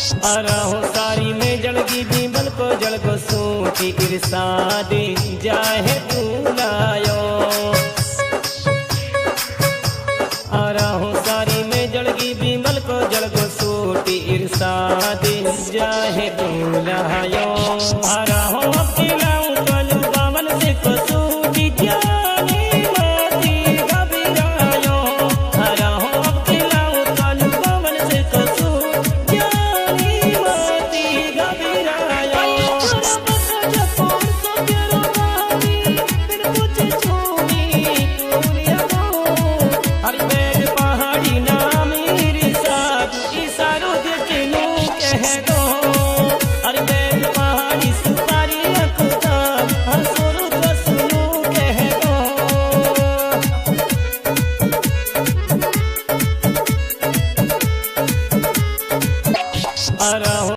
अरहो सारी में जलगी बीबल को जल को सूटी इरसादी जाहे बुलायो। अरहो सारी में जलगी बीबल को जल को सूटी इरसादी जाहे बुलायो। अरहो अकेलाऊ कलू बावन से को सूटी जानी मोती घबरायो। अरहो अकेलाऊ कलू बावन से को सूटी जानी मोती घबरायो। हरी बैल पहाड़ी नाम इसारो देखनू कह दो। हरी बैल पहाड़ी सुपारी अखुदा हंसुरु तो सुनू कह दो। अरहो